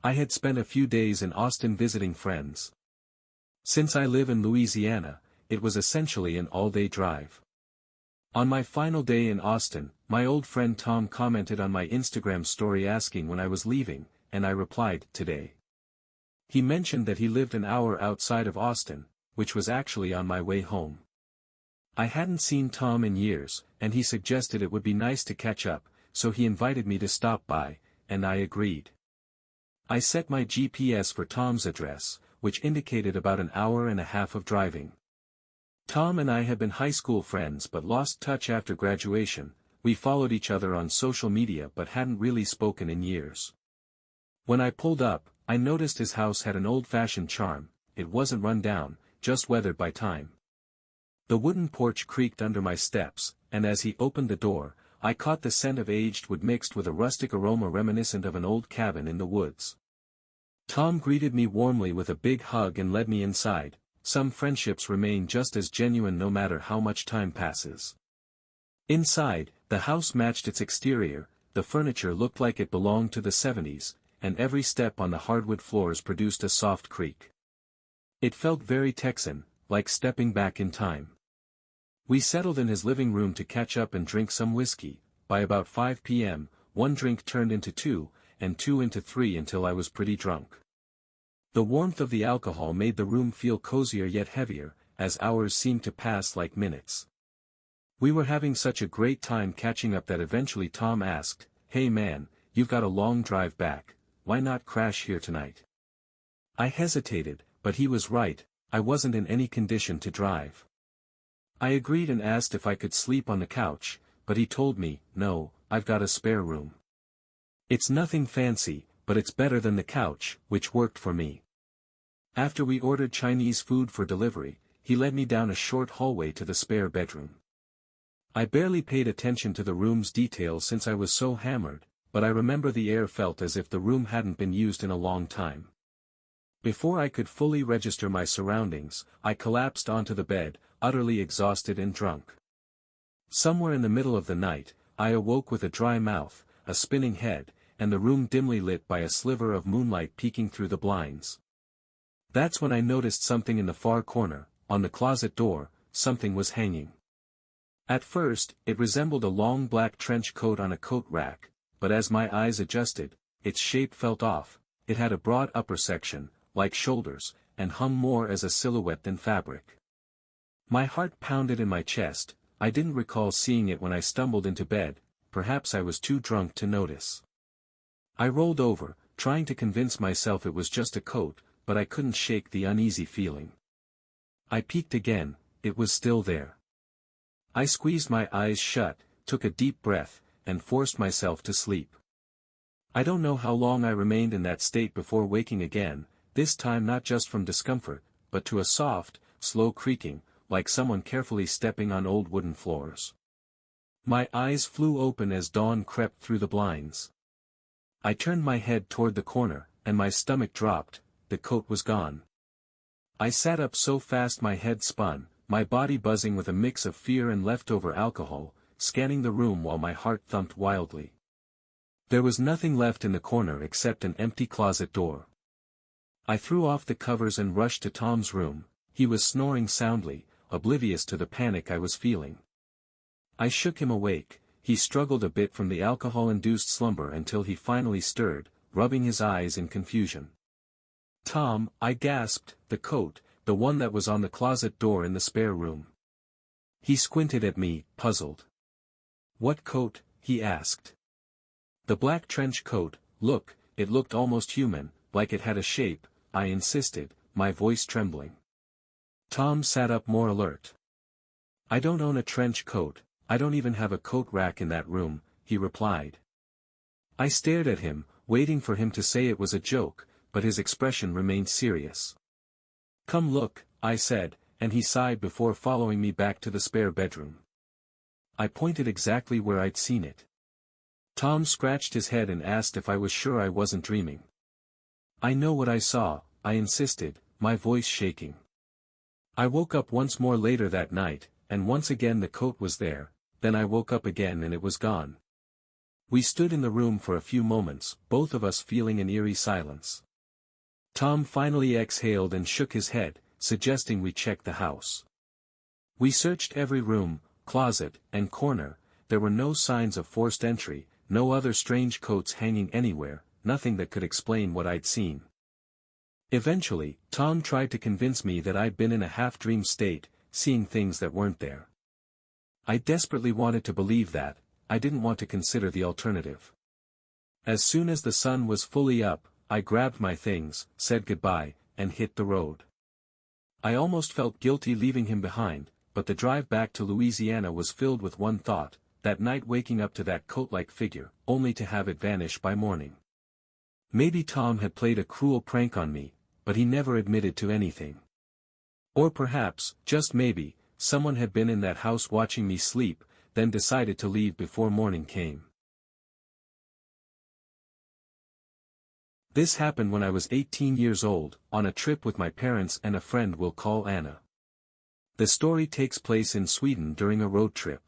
I had spent a few days in Austin visiting friends. Since I live in Louisiana, it was essentially an all-day drive. On my final day in Austin, my old friend Tom commented on my Instagram story asking when I was leaving, and I replied, "Today." He mentioned that he lived an hour outside of Austin, which was actually on my way home. I hadn't seen Tom in years, and he suggested it would be nice to catch up, so he invited me to stop by, and I agreed. I set my GPS for Tom's address, which indicated about an hour and a half of driving. Tom and I had been high school friends but lost touch after graduation. We followed each other on social media but hadn't really spoken in years. When I pulled up, I noticed his house had an old-fashioned charm. It wasn't run down, just weathered by time. The wooden porch creaked under my steps, and as he opened the door, I caught the scent of aged wood mixed with a rustic aroma reminiscent of an old cabin in the woods. Tom greeted me warmly with a big hug and led me inside. Some friendships remain just as genuine no matter how much time passes. Inside, the house matched its exterior, the furniture looked like it belonged to the 70s, and every step on the hardwood floors produced a soft creak. It felt very Texan, like stepping back in time. We settled in his living room to catch up and drink some whiskey. By about 5 p.m., one drink turned into two, and two into three until I was pretty drunk. The warmth of the alcohol made the room feel cozier yet heavier, as hours seemed to pass like minutes. We were having such a great time catching up that eventually Tom asked, "Hey man, you've got a long drive back, why not crash here tonight?" I hesitated, but he was right, I wasn't in any condition to drive. I agreed and asked if I could sleep on the couch, but he told me, "No, I've got a spare room." It's nothing fancy, but it's better than the couch, which worked for me. After we ordered Chinese food for delivery, he led me down a short hallway to the spare bedroom. I barely paid attention to the room's details since I was so hammered, but I remember the air felt as if the room hadn't been used in a long time. Before I could fully register my surroundings, I collapsed onto the bed, utterly exhausted and drunk. Somewhere in the middle of the night, I awoke with a dry mouth, a spinning head, and the room dimly lit by a sliver of moonlight peeking through the blinds. That's when I noticed something in the far corner, on the closet door. Something was hanging. At first, it resembled a long black trench coat on a coat rack, but as my eyes adjusted, its shape felt off. It had a broad upper section, like shoulders, and hung more as a silhouette than fabric. My heart pounded in my chest. I didn't recall seeing it when I stumbled into bed, perhaps I was too drunk to notice. I rolled over, trying to convince myself it was just a coat, but I couldn't shake the uneasy feeling. I peeked again, it was still there. I squeezed my eyes shut, took a deep breath, and forced myself to sleep. I don't know how long I remained in that state before waking again, this time not just from discomfort, but to a soft, slow creaking, like someone carefully stepping on old wooden floors. My eyes flew open as dawn crept through the blinds. I turned my head toward the corner, and my stomach dropped. The coat was gone. I sat up so fast my head spun, my body buzzing with a mix of fear and leftover alcohol, scanning the room while my heart thumped wildly. There was nothing left in the corner except an empty closet door. I threw off the covers and rushed to Tom's room. He was snoring soundly, oblivious to the panic I was feeling. I shook him awake. He struggled a bit from the alcohol-induced slumber until he finally stirred, rubbing his eyes in confusion. "Tom," I gasped, "the coat, the one that was on the closet door in the spare room." He squinted at me, puzzled. "What coat?" he asked. "The black trench coat. Look, it looked almost human, like it had a shape," I insisted, my voice trembling. Tom sat up more alert. "I don't own a trench coat, I don't even have a coat rack in that room," he replied. I stared at him, waiting for him to say it was a joke, but his expression remained serious. "Come look," I said, and he sighed before following me back to the spare bedroom. I pointed exactly where I'd seen it. Tom scratched his head and asked if I was sure I wasn't dreaming. "I know what I saw," I insisted, my voice shaking. I woke up once more later that night, and once again the coat was there, then I woke up again and it was gone. We stood in the room for a few moments, both of us feeling an eerie silence. Tom finally exhaled and shook his head, suggesting we check the house. We searched every room, closet, and corner. There were no signs of forced entry, no other strange coats hanging anywhere, nothing that could explain what I'd seen. Eventually, Tom tried to convince me that I'd been in a half-dream state, seeing things that weren't there. I desperately wanted to believe that. I didn't want to consider the alternative. As soon as the sun was fully up, I grabbed my things, said goodbye, and hit the road. I almost felt guilty leaving him behind, but the drive back to Louisiana was filled with one thought, that night waking up to that coat-like figure, only to have it vanish by morning. Maybe Tom had played a cruel prank on me, but he never admitted to anything. Or perhaps, just maybe, someone had been in that house watching me sleep, then decided to leave before morning came. This happened when I was 18 years old, on a trip with my parents and a friend we'll call Anna. The story takes place in Sweden during a road trip.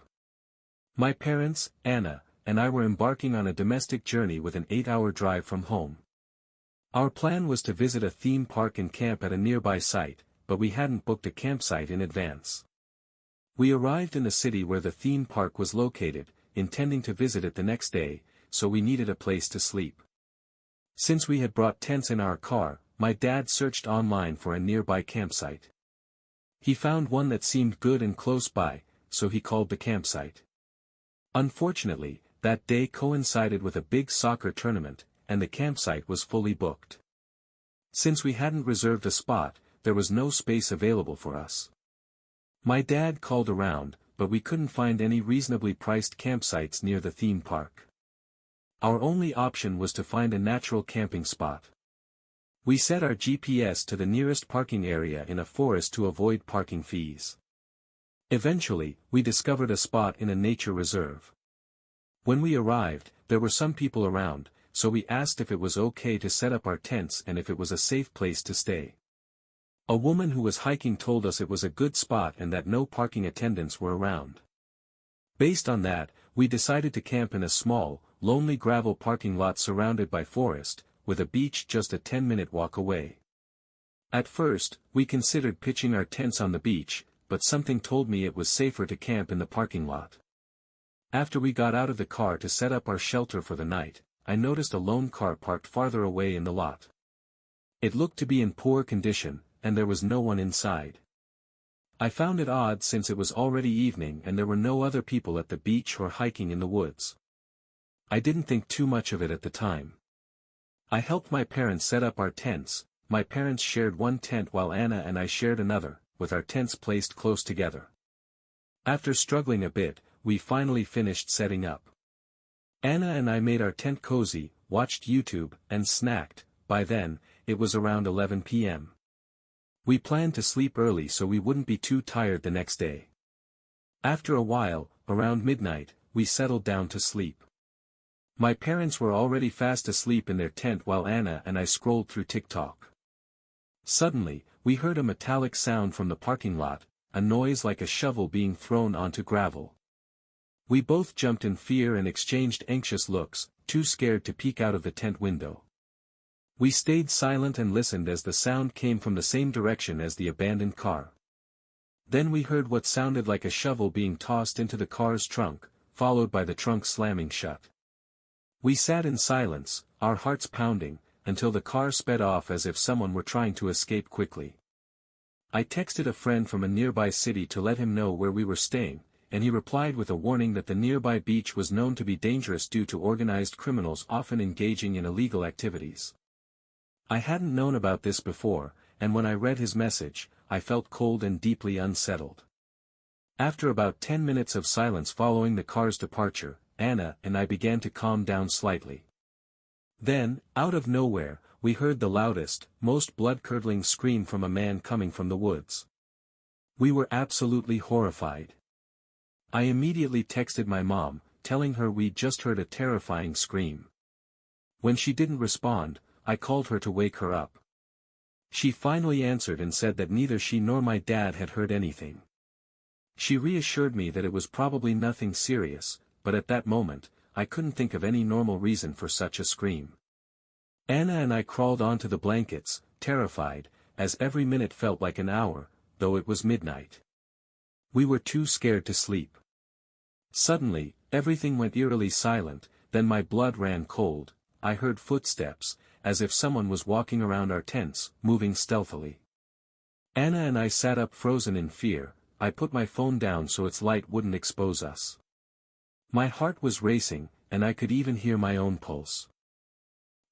My parents, Anna, and I were embarking on a domestic journey with an 8-hour drive from home. Our plan was to visit a theme park and camp at a nearby site, but we hadn't booked a campsite in advance. We arrived in the city where the theme park was located, intending to visit it the next day, so we needed a place to sleep. Since we had brought tents in our car, my dad searched online for a nearby campsite. He found one that seemed good and close by, so he called the campsite. Unfortunately, that day coincided with a big soccer tournament, and the campsite was fully booked. Since we hadn't reserved a spot, there was no space available for us. My dad called around, but we couldn't find any reasonably priced campsites near the theme park. Our only option was to find a natural camping spot. We set our GPS to the nearest parking area in a forest to avoid parking fees. Eventually, we discovered a spot in a nature reserve. When we arrived, there were some people around, so we asked if it was okay to set up our tents and if it was a safe place to stay. A woman who was hiking told us it was a good spot and that no parking attendants were around. Based on that, we decided to camp in a small, lonely gravel parking lot surrounded by forest, with a beach just a 10-minute walk away. At first, we considered pitching our tents on the beach, but something told me it was safer to camp in the parking lot. After we got out of the car to set up our shelter for the night, I noticed a lone car parked farther away in the lot. It looked to be in poor condition, and there was no one inside. I found it odd since it was already evening and there were no other people at the beach or hiking in the woods. I didn't think too much of it at the time. I helped my parents set up our tents. My parents shared one tent while Anna and I shared another, with our tents placed close together. After struggling a bit, we finally finished setting up. Anna and I made our tent cozy, watched YouTube, and snacked. By then, it was around 11 p.m. We planned to sleep early so we wouldn't be too tired the next day. After a while, around midnight, we settled down to sleep. My parents were already fast asleep in their tent while Anna and I scrolled through TikTok. Suddenly, we heard a metallic sound from the parking lot, a noise like a shovel being thrown onto gravel. We both jumped in fear and exchanged anxious looks, too scared to peek out of the tent window. We stayed silent and listened as the sound came from the same direction as the abandoned car. Then we heard what sounded like a shovel being tossed into the car's trunk, followed by the trunk slamming shut. We sat in silence, our hearts pounding, until the car sped off as if someone were trying to escape quickly. I texted a friend from a nearby city to let him know where we were staying, and he replied with a warning that the nearby beach was known to be dangerous due to organized criminals often engaging in illegal activities. I hadn't known about this before, and when I read his message, I felt cold and deeply unsettled. After about 10 minutes of silence following the car's departure, Anna and I began to calm down slightly. Then, out of nowhere, we heard the loudest, most blood-curdling scream from a man coming from the woods. We were absolutely horrified. I immediately texted my mom, telling her we'd just heard a terrifying scream. When she didn't respond, I called her to wake her up. She finally answered and said that neither she nor my dad had heard anything. She reassured me that it was probably nothing serious, but at that moment, I couldn't think of any normal reason for such a scream. Anna and I crawled onto the blankets, terrified, as every minute felt like an hour, though it was midnight. We were too scared to sleep. Suddenly, everything went eerily silent, then my blood ran cold. I heard footsteps, as if someone was walking around our tents, moving stealthily. Anna and I sat up frozen in fear. I put my phone down so its light wouldn't expose us. My heart was racing, and I could even hear my own pulse.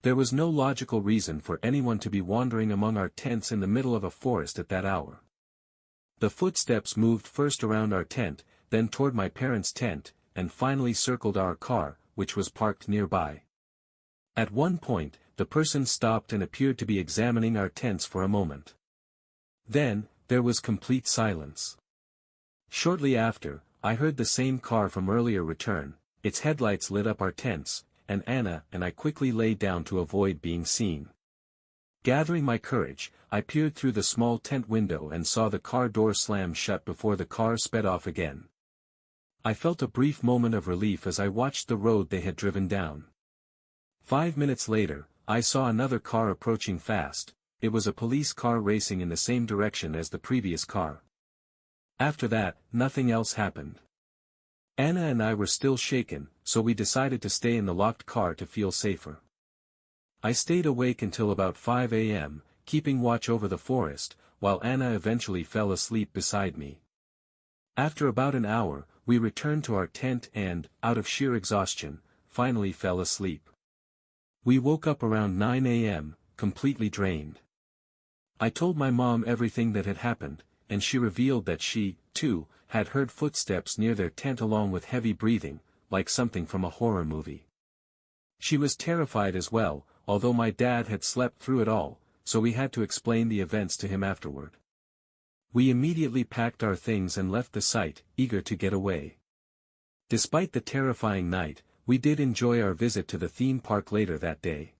There was no logical reason for anyone to be wandering among our tents in the middle of a forest at that hour. The footsteps moved first around our tent, then toward my parents' tent, and finally circled our car, which was parked nearby. At one point, the person stopped and appeared to be examining our tents for a moment. Then, there was complete silence. Shortly after, I heard the same car from earlier return. Its headlights lit up our tents, and Anna and I quickly lay down to avoid being seen. Gathering my courage, I peered through the small tent window and saw the car door slam shut before the car sped off again. I felt a brief moment of relief as I watched the road they had driven down. 5 minutes later, I saw another car approaching fast. It was a police car racing in the same direction as the previous car. After that, nothing else happened. Anna and I were still shaken, so we decided to stay in the locked car to feel safer. I stayed awake until about 5 a.m., keeping watch over the forest, while Anna eventually fell asleep beside me. After about an hour, we returned to our tent and, out of sheer exhaustion, finally fell asleep. We woke up around 9 a.m., completely drained. I told my mom everything that had happened, and she revealed that she, too, had heard footsteps near their tent along with heavy breathing, like something from a horror movie. She was terrified as well, although my dad had slept through it all, so we had to explain the events to him afterward. We immediately packed our things and left the site, eager to get away. Despite the terrifying night, we did enjoy our visit to the theme park later that day.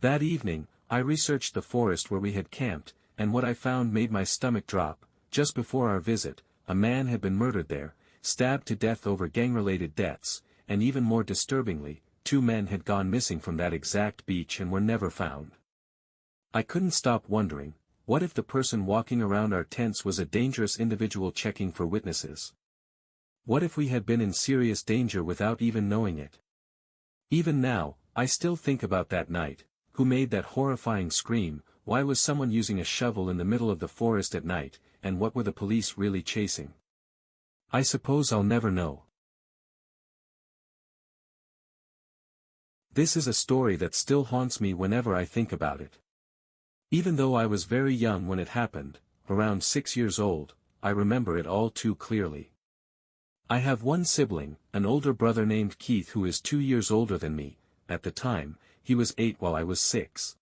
That evening, I researched the forest where we had camped, and what I found made my stomach drop. Just before our visit, a man had been murdered there, stabbed to death over gang-related deaths, and even more disturbingly, 2 men had gone missing from that exact beach and were never found. I couldn't stop wondering, what if the person walking around our tents was a dangerous individual checking for witnesses? What if we had been in serious danger without even knowing it? Even now, I still think about that night. Who made that horrifying scream? Why was someone using a shovel in the middle of the forest at night, and what were the police really chasing? I suppose I'll never know. This is a story that still haunts me whenever I think about it. Even though I was very young when it happened, around 6 years old, I remember it all too clearly. I have one sibling, an older brother named Keith, who is 2 years older than me. At the time, he was 8 while I was 6.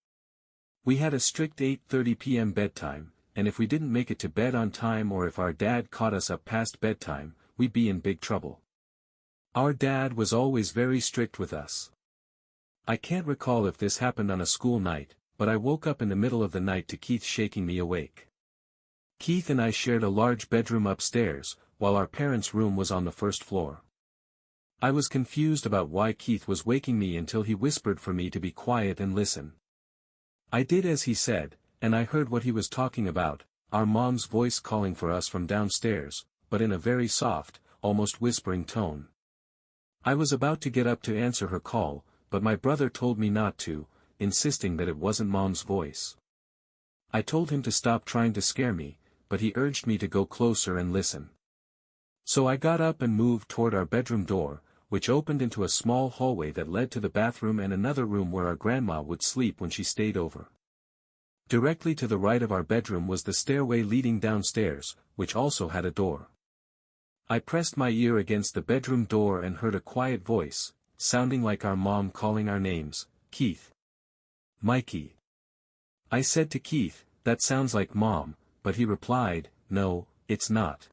We had a strict 8:30 p.m. bedtime, and if we didn't make it to bed on time or if our dad caught us up past bedtime, we'd be in big trouble. Our dad was always very strict with us. I can't recall if this happened on a school night, but I woke up in the middle of the night to Keith shaking me awake. Keith and I shared a large bedroom upstairs, while our parents' room was on the first floor. I was confused about why Keith was waking me until he whispered for me to be quiet and listen. I did as he said, and I heard what he was talking about, our mom's voice calling for us from downstairs, but in a very soft, almost whispering tone. I was about to get up to answer her call, but my brother told me not to, insisting that it wasn't Mom's voice. I told him to stop trying to scare me, but he urged me to go closer and listen. So I got up and moved toward our bedroom door, which opened into a small hallway that led to the bathroom and another room where our grandma would sleep when she stayed over. Directly to the right of our bedroom was the stairway leading downstairs, which also had a door. I pressed my ear against the bedroom door and heard a quiet voice, sounding like our mom calling our names, Keith. Mikey. I said to Keith, "That sounds like Mom," but he replied, "No, it's not."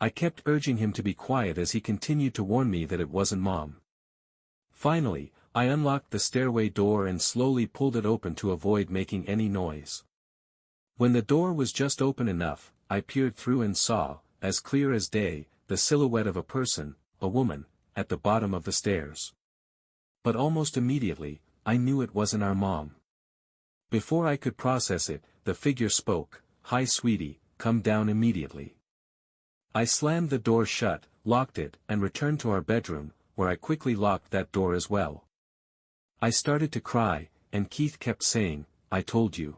I kept urging him to be quiet as he continued to warn me that it wasn't Mom. Finally, I unlocked the stairway door and slowly pulled it open to avoid making any noise. When the door was just open enough, I peered through and saw, as clear as day, the silhouette of a person, a woman, at the bottom of the stairs. But almost immediately, I knew it wasn't our mom. Before I could process it, the figure spoke, "Hi sweetie, come down immediately." I slammed the door shut, locked it, and returned to our bedroom, where I quickly locked that door as well. I started to cry, and Keith kept saying, "I told you."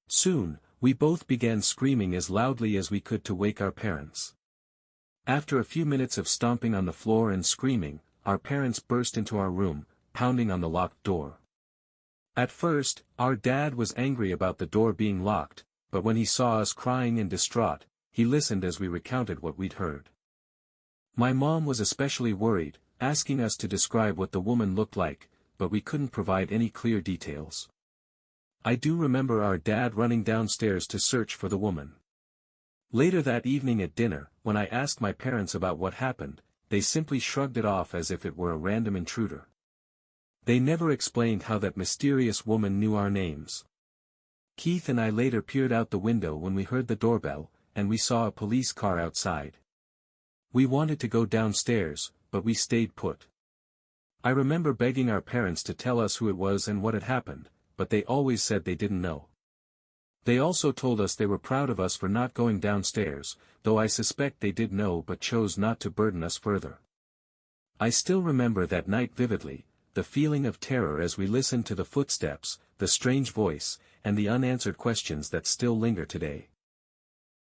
Soon, we both began screaming as loudly as we could to wake our parents. After a few minutes of stomping on the floor and screaming, our parents burst into our room, pounding on the locked door. At first, our dad was angry about the door being locked, but when he saw us crying and distraught, he listened as we recounted what we'd heard. My mom was especially worried, asking us to describe what the woman looked like, but we couldn't provide any clear details. I do remember our dad running downstairs to search for the woman. Later that evening at dinner, when I asked my parents about what happened, they simply shrugged it off as if it were a random intruder. They never explained how that mysterious woman knew our names. Keith and I later peered out the window when we heard the doorbell, and we saw a police car outside. We wanted to go downstairs, but we stayed put. I remember begging our parents to tell us who it was and what had happened, but they always said they didn't know. They also told us they were proud of us for not going downstairs, though I suspect they did know but chose not to burden us further. I still remember that night vividly, the feeling of terror as we listened to the footsteps, the strange voice, and the unanswered questions that still linger today.